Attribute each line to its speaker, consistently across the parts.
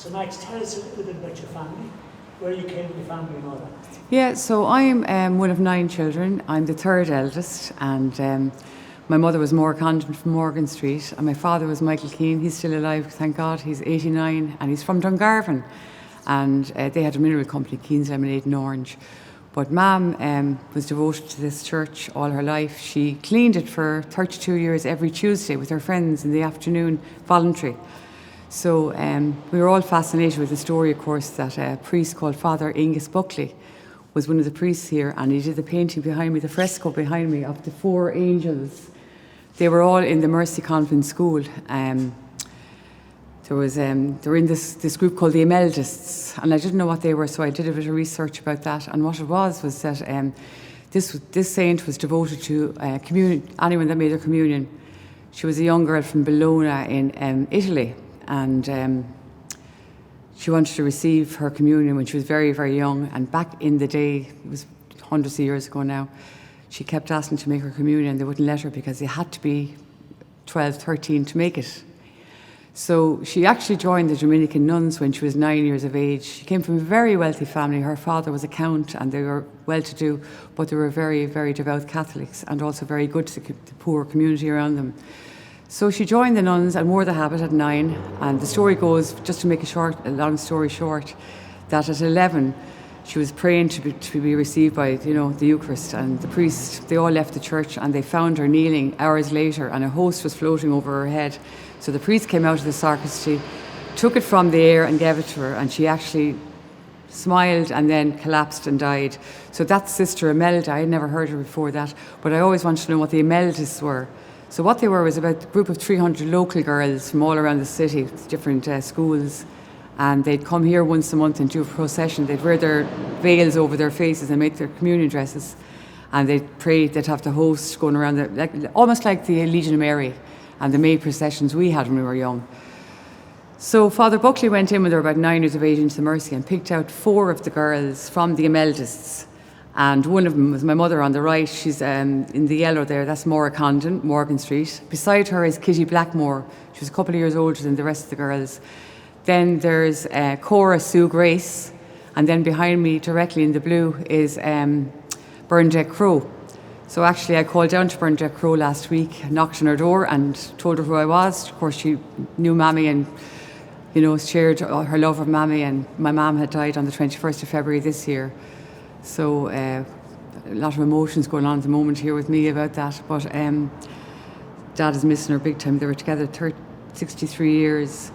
Speaker 1: So Max, tell us a little bit about your family, where you came with your family and all that.
Speaker 2: Yeah, so I'm one of 9 children. I'm the third eldest, and my mother was Maura Condon from Morgan Street, and my father was Michael Keane. He's still alive, thank God. He's 89, and he's from Dungarvan. And they had a mineral company, Keane's Lemonade and Orange. But Mam was devoted to this church all her life. She cleaned it for 32 years every Tuesday with her friends in the afternoon, voluntary. So we were all fascinated with the story, of course, that a priest called Father Buckley was one of the priests here, and he did the painting behind me, the fresco behind me of the 4 angels. They were all in the Mercy Convent School. They were in this group called the Emeldists, and I didn't know what they were, so I did a bit of research about that. And what it was that this saint was devoted to anyone that made a communion. She was a young girl from Bologna in Italy, and she wanted to receive her communion when she was very, very young. And back in the day, it was hundreds of years ago now, she kept asking to make her communion. They wouldn't let her because they had to be 12, 13 to make it. So she actually joined the Dominican nuns when she was 9 years of age. She came from a very wealthy family. Her father was a count, and they were well-to-do, but they were very, very devout Catholics and also very good to the poor community around them. So she joined the nuns and wore the habit at 9. And the story goes, just to make a long story short, that at 11 she was praying to be received by the Eucharist, and the priest. They all left the church, and they found her kneeling hours later, and a host was floating over her head. So the priest came out of the sacristy, took it from the air and gave it to her, and she actually smiled and then collapsed and died. So that's Sister Imelda. I had never heard her before that, but I always wanted to know what the Imeldists were. So what they were was about a group of 300 local girls from all around the city, different schools, and they'd come here once a month and do a procession. They'd wear their veils over their faces and make their communion dresses, and they'd pray. They'd have the host going around, almost like the Legion of Mary and the May processions we had when we were young. So Father Buckley went in when they were about 9 years of age into the Mercy and picked out 4 of the girls from the Emeldists. And one of them was my mother on the right. She's in the yellow there. That's Maura Condon, Morgan Street. Beside her is Kitty Blackmore. She was a couple of years older than the rest of the girls. Then there's Cora Sue Grace. And then behind me, directly in the blue, is Bernadette Crowe. So actually, I called down to Bernadette Crowe last week, knocked on her door and told her who I was. Of course, she knew Mammy and, shared her love of Mammy. And my mum had died on the 21st of February this year. So a lot of emotions going on at the moment here with me about that. But Dad is missing her big time. They were together 63 years.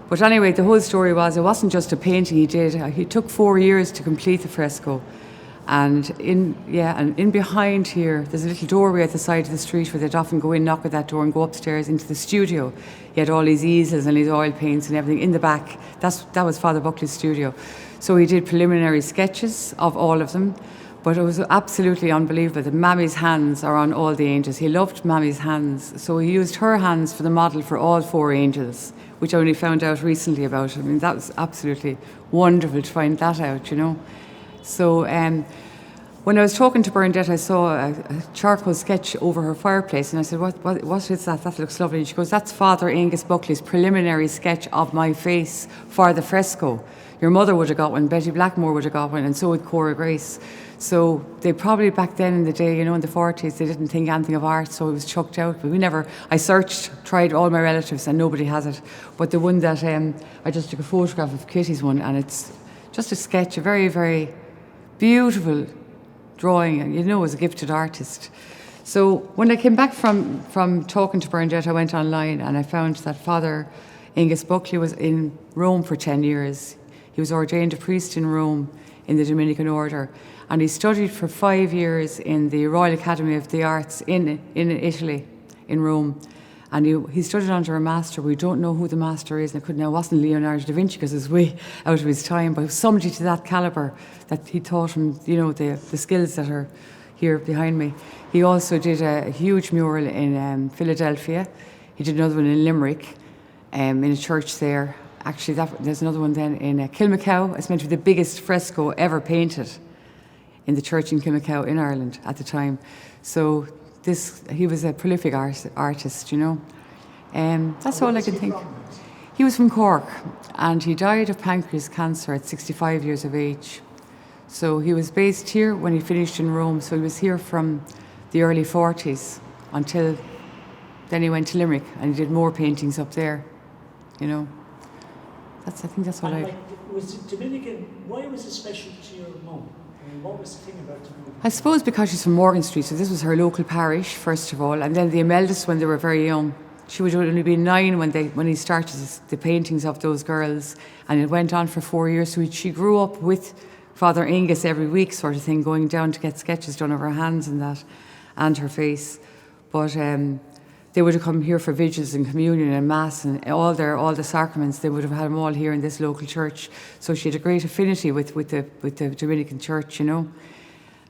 Speaker 2: But anyway, the whole story was, it wasn't just a painting he did. He took 4 years to complete the fresco. And in behind here, there's a little doorway at the side of the street where they'd often go in, knock at that door and go upstairs into the studio. He had all his easels and his oil paints and everything in the back. That was Father Buckley's studio. So he did preliminary sketches of all of them, but it was absolutely unbelievable that Mammy's hands are on all the angels. He loved Mammy's hands, so he used her hands for the model for all 4 angels, which I only found out recently about. I mean, that was absolutely wonderful to find that out, So when I was talking to Bernadette, I saw a charcoal sketch over her fireplace, and I said, what is that? That looks lovely. And she goes, that's Father Angus Buckley's preliminary sketch of my face for the fresco. Your mother would have got one, Betty Blackmore would have got one, and so would Cora Grace. So they probably back then in the day, in the 40s, they didn't think anything of art, so it was chucked out. But I searched, tried all my relatives, and nobody has it. But the one that, I just took a photograph of Kitty's one, and it's just a sketch, a very, very beautiful drawing, and it was a gifted artist. So when I came back from talking to Bernadette, I went online and I found that Father Angus Buckley was in Rome for 10 years. He was ordained a priest in Rome in the Dominican order, and he studied for 5 years in the Royal Academy of the Arts in Italy, in Rome. And he studied under a master. We don't know who the master is. And it wasn't Leonardo da Vinci because it was way out of his time, but somebody to that caliber that he taught him, the skills that are here behind me. He also did a huge mural in Philadelphia. He did another one in Limerick, in a church there. Actually, there's another one then in Kilmacow. It's meant to be the biggest fresco ever painted in the church in Kilmacow in Ireland at the time. So he was a prolific artist, That's all I can think. He was from Cork, and he died of pancreas cancer at 65 years of age. So he was based here when he finished in Rome, so he was here from the early 40s until then he went to Limerick and he did more paintings up there, you know. I think that's what
Speaker 1: And was it Dominican, why was it special to your mum? I mean, what was the thing about Dominican?
Speaker 2: I suppose because she's from Morgan Street, so this was her local parish, first of all, and then the Imeldas when they were very young. She would only be 9 when he started the paintings of those girls, and it went on for 4 years. So she grew up with Father Angus every week, sort of thing, going down to get sketches done of her hands and that, and her face. But they would have come here for vigils and communion and mass and all the sacraments. They would have had them all here in this local church. So she had a great affinity with the Dominican Church, you know.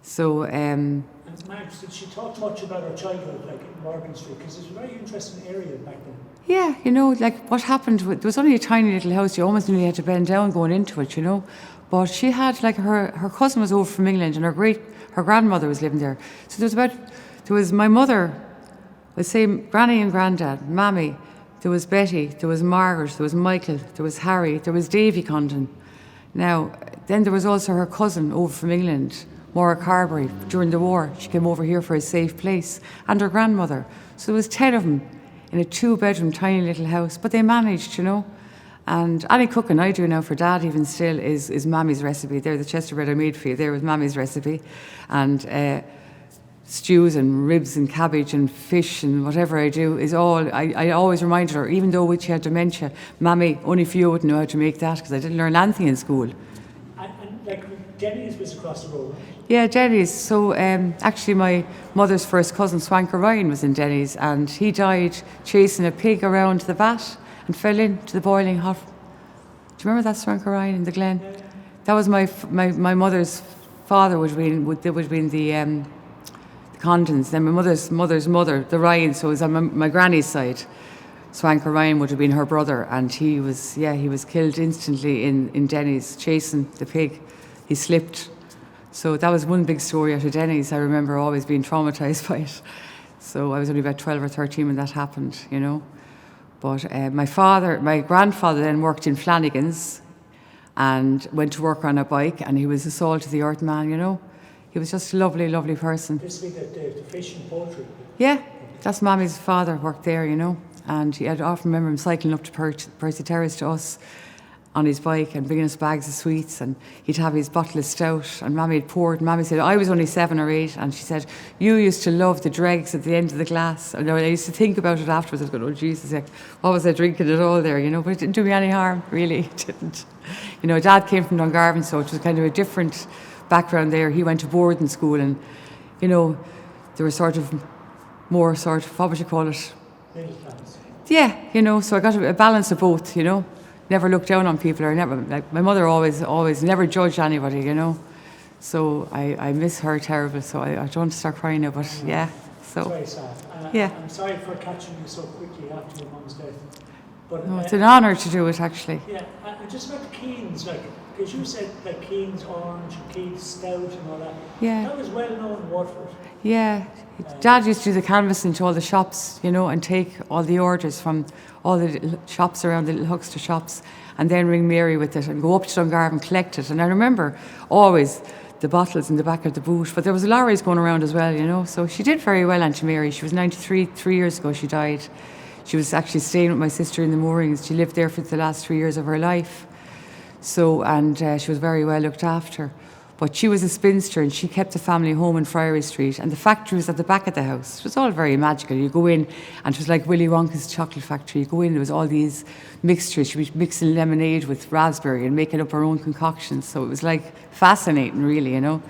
Speaker 2: So.
Speaker 1: And Mark, did she talk much about her childhood, like in Morgan Street? Because it's a very interesting area back then.
Speaker 2: Yeah, you know, like what happened, there was only a tiny little house, you almost nearly had to bend down going into it, you know. But she had, like, her cousin was over from England and her grandmother was living there. So there was my mother, I'd say Granny and Grandad, Mammy, there was Betty, there was Margaret, there was Michael, there was Harry, there was Davy Condon. Now, then there was also her cousin over from England, Maura Carberry, during the war. She came over here for a safe place, and her grandmother. So there was 10 of them in a 2-bedroom tiny little house, but they managed, you know. And any cooking I do now for Dad even still is Mammy's recipe. There, the Chester bread I made for you, there was Mammy's recipe. And stews and ribs and cabbage and fish and whatever I do is all, I always reminded her, even though she had dementia, Mammy, only for you wouldn't know how to make that because I didn't learn anything in school.
Speaker 1: And like Denny's was across the road, right?
Speaker 2: Yeah, Denny's. So actually my mother's first cousin, Swanker Ryan, was in Denny's, and he died chasing a pig around the vat and fell into the boiling hot. Do you remember that Swanker Ryan in the Glen? Yeah. That was my mother's father would have been the Condons. Then my mother's mother, the Ryan, so it was on my granny's side. Swanker Ryan would have been her brother, and he was killed instantly in Denny's chasing the pig. He slipped. So that was one big story out of Denny's. I remember always being traumatised by it. So I was only about 12 or 13 when that happened, you know. But my grandfather then worked in Flanagan's and went to work on a bike, and he was a salt of the earth man, you know. He was just a lovely, lovely person.
Speaker 1: This would be the fish and poultry.
Speaker 2: Yeah, that's Mammy's father worked there, you know. And I'd often remember him cycling up to Percy Terrace to us on his bike and bringing us bags of sweets, and he'd have his bottle of stout, and Mammy had poured, and Mammy said, I was only 7 or 8, and she said, you used to love the dregs at the end of the glass. And I used to think about it afterwards. I was going, oh Jesus, what was I drinking at all there, you know? But it didn't do me any harm, really, it didn't. You know, Dad came from Dungarvan, so it was kind of a different background there. He went to boarding school, and, you know, there was more what would you call it?
Speaker 1: Middle class.
Speaker 2: Yeah, you know, so I got a balance of both, you know. Never looked down on people, or never, like my mother always never judged anybody, you know. So I miss her terrible, so I don't want to start crying now, but yeah. So
Speaker 1: it's very sad.
Speaker 2: yeah.
Speaker 1: I'm sorry for catching you so quickly after your mum's death. But
Speaker 2: No, it's an honour to do it, actually.
Speaker 1: Yeah, and just about the Keanes, like, because you said like Keane's Orange, Keane's Stout and all that.
Speaker 2: Yeah.
Speaker 1: That was well known in Waterford.
Speaker 2: Yeah, Dad used to do the canvassing to all the shops, you know, and take all the orders from all the little shops around, the little huckster shops, and then ring Mary with it and go up to Dungarvan and collect it. And I remember always the bottles in the back of the boot, but there was lorries going around as well, you know. So she did very well, Auntie Mary. She was 93, 3 years ago she died. She was actually staying with my sister in the moorings. She lived there for the last 3 years of her life. So, and she was very well looked after. But she was a spinster, and she kept the family home in Friary Street, and the factory was at the back of the house. It was all very magical. You go in, and it was like Willy Wonka's chocolate factory. You go in, there was all these mixtures. She'd be mixing lemonade with raspberry and making up her own concoctions. So it was like fascinating, really, you know.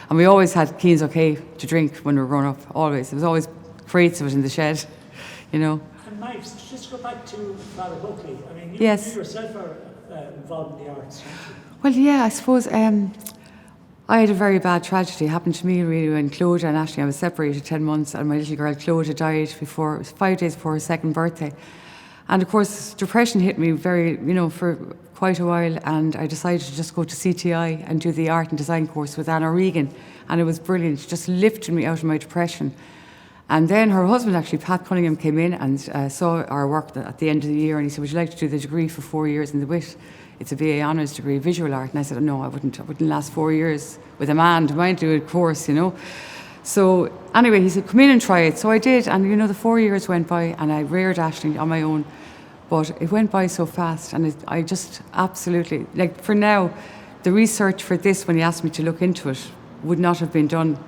Speaker 2: And we always had Keane's OK to drink when we were growing up, always. There was always crates of it in the shed, you know.
Speaker 1: And Mike, just go back to Father Buckley. I mean, you yourself are involved in the arts, aren't you?
Speaker 2: Well, yeah, I suppose I had a very bad tragedy happen to me, really, when Claudia and Ashley, I was separated 10 months, and my little girl Claudia died 5 days before her second birthday. And of course, depression hit me for quite a while, and I decided to just go to CTI and do the art and design course with Anna Regan, and it was brilliant. It just lifted me out of my depression. And then her husband, actually, Pat Cunningham, came in and saw our work at the end of the year, and he said, would you like to do the degree for 4 years in the WIT? It's a BA honours degree, visual art. And I said, no, I wouldn't last 4 years with a man to mind do a course, you know. So anyway, he said, come in and try it. So I did, and you know, the 4 years went by, and I reared Aisling on my own. But it went by so fast, and I just absolutely, like for now, the research for this, when he asked me to look into it, would not have been done,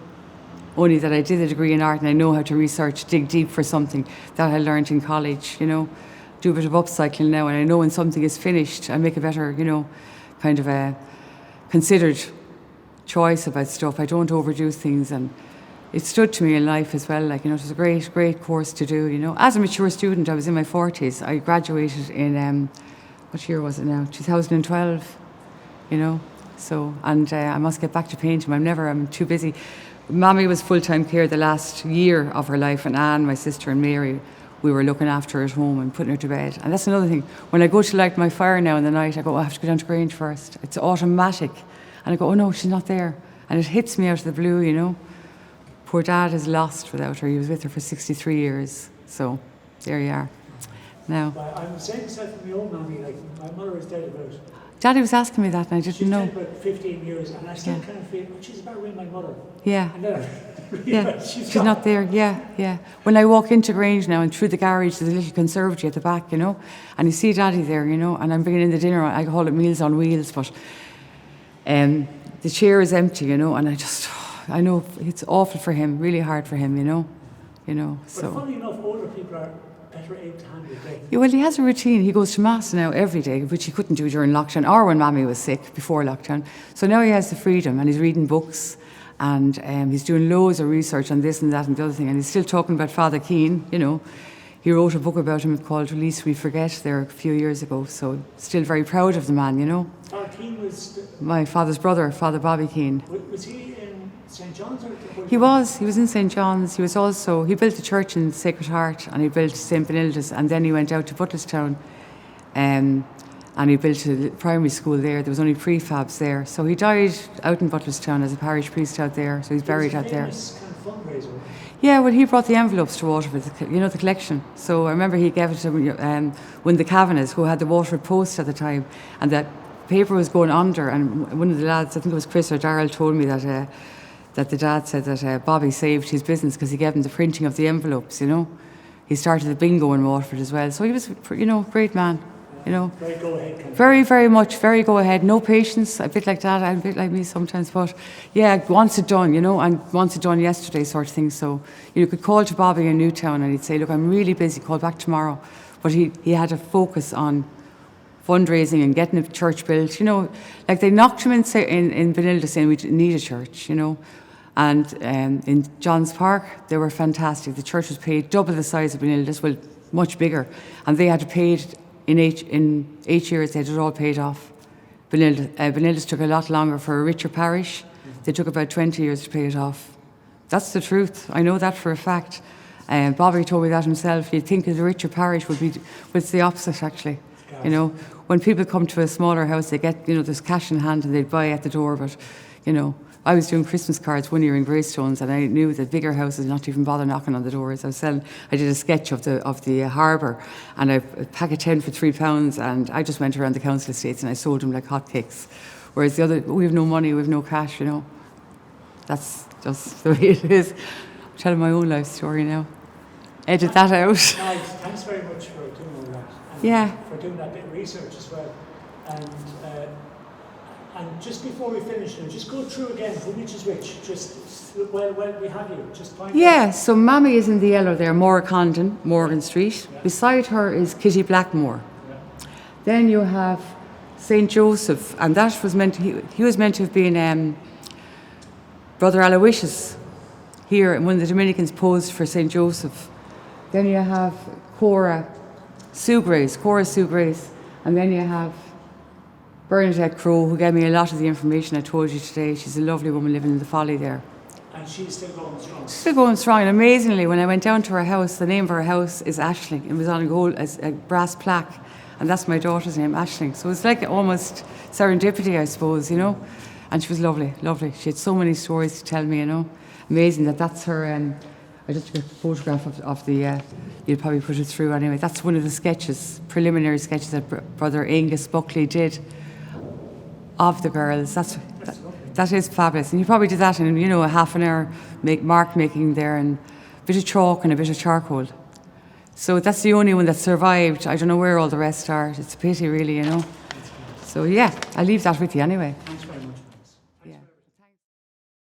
Speaker 2: only that I did a degree in art and I know how to research, dig deep for something that I learned in college, you know. Do a bit of upcycling now, and I know when something is finished, I make a better, you know, kind of a considered choice about stuff. I don't overdo things, and it stood to me in life as well. Like, you know, it was a great course to do, you know. As a mature student, I was in my 40s. I graduated in, what year was it now? 2012, you know. So, and I must get back to painting. I'm too busy. Mommy was full-time care the last year of her life, and Anne, my sister, and Mary, we were looking after her at home and putting her to bed. And that's another thing. When I go to light my fire now in the night, I go, I have to go down to Grange first. It's automatic. And I go, oh no, she's not there. And it hits me out of the blue, you know. Poor Dad is lost without her. He was with her for 63 years. So, there you are. Now.
Speaker 1: But I'm saying this from my own mammy, like, my mother is dead about...
Speaker 2: Daddy was asking me that, and I didn't know.
Speaker 1: She's dead about 15 years, and I still kind of feel, oh, she's about ring my mother.
Speaker 2: Yeah.
Speaker 1: And then
Speaker 2: yeah, she's not there. Yeah. When I walk into Grange now and through the garage, there's a little conservatory at the back, you know, and you see Daddy there, you know, and I'm bringing in the dinner. I call it Meals on Wheels, but the chair is empty, you know, and I know it's awful for him, really hard for him, you know. So.
Speaker 1: But funny enough, older people are better able to handle it.
Speaker 2: Yeah, well, he has a routine. He goes to Mass now every day, which he couldn't do during lockdown or when Mammy was sick before lockdown. So now he has the freedom, and he's reading books, and he's doing loads of research on this and that and the other thing, and he's still talking about Father Keane, you know. He wrote a book about him called Release We Forget there a few years ago, so still very proud of the man, you know.
Speaker 1: Father Keane was...
Speaker 2: My father's brother, Father Bobby Keane.
Speaker 1: Was he in St. John's?
Speaker 2: He was in St. John's. He built a church in Sacred Heart, and he built St. Benilda's, and then he went out to Butlerstown, and he built a primary school there. There was only prefabs there. So he died out in Butlerstown as a parish priest out there, so he's buried out there.
Speaker 1: Kind of fundraiser.
Speaker 2: Yeah, well, he brought the envelopes to Waterford, you know, the collection. So I remember he gave it to one of the Kavanaghs, who had the Waterford Post at the time, and that paper was going under, and one of the lads, I think it was Chris or Darrell, told me that the dad said that Bobby saved his business because he gave him the printing of the envelopes, you know. He started the bingo in Waterford as well. So he was, you know, a great man, you know.
Speaker 1: Very go-ahead.
Speaker 2: Very much, very go-ahead. No patience, a bit like Dad, a bit like me sometimes. But, yeah, wants it done, you know, and wants it done yesterday sort of thing. So you could call to Bobby in Newtown and he'd say, look, I'm really busy, call back tomorrow. But he had to focus on fundraising and getting a church built, you know. Like they knocked him in Benilda saying we need a church, you know. And in John's Park, they were fantastic. The church was paid double the size of Benilda's, well, much bigger. And they had to pay it in 8 years, they had it all paid off. Benilda's took a lot longer for a richer parish. They took about 20 years to pay it off. That's the truth. I know that for a fact. Bobby told me that himself. You'd think the richer parish would be, but it's the opposite actually. You know, when people come to a smaller house, they get, you know, there's cash in hand and they buy at the door, but, you know, I was doing Christmas cards one year in Greystones, and I knew that bigger houses not even bother knocking on the doors. I did a sketch of the harbour, and a pack of 10 for £3, and I just went around the council estates and I sold them like hotcakes. Whereas the other, we have no money, we have no cash, you know. That's just the way it is. I'm telling my own life story now. Edit that out.
Speaker 1: Nice. Thanks very much for doing all that. And for doing that bit of research as well. And just before we finish, just go through again which is which. Just well, we have you. Just point out.
Speaker 2: So Mammy is in the yellow there, Maura Condon, Morgan Street. Yeah. Beside her is Kitty Blackmore. Yeah. Then you have St. Joseph, and that was he was meant to have been Brother Aloysius here, and one of the Dominicans posed for St. Joseph. Then you have Cora Sue Grace, and then you have Bernadette Crowe, who gave me a lot of the information I told you today. She's a lovely woman living in the Folly there.
Speaker 1: And she's still going strong?
Speaker 2: She's still going strong, and amazingly, when I went down to her house, the name of her house is Aisling. It was on a brass plaque, and that's my daughter's name, Aisling. So it's like almost serendipity, I suppose, you know. And she was lovely. She had so many stories to tell me, you know. Amazing that's her, I I just took a photograph of the, you'll probably put it through anyway. That's one of the sketches, preliminary sketches that Brother Angus Buckley did of the girls. That is fabulous. And you probably did that in, a half an hour, mark making there, and a bit of chalk and a bit of charcoal. So that's the only one that survived. I don't know where all the rest are. It's a pity, really, So yeah, I'll leave that with you anyway.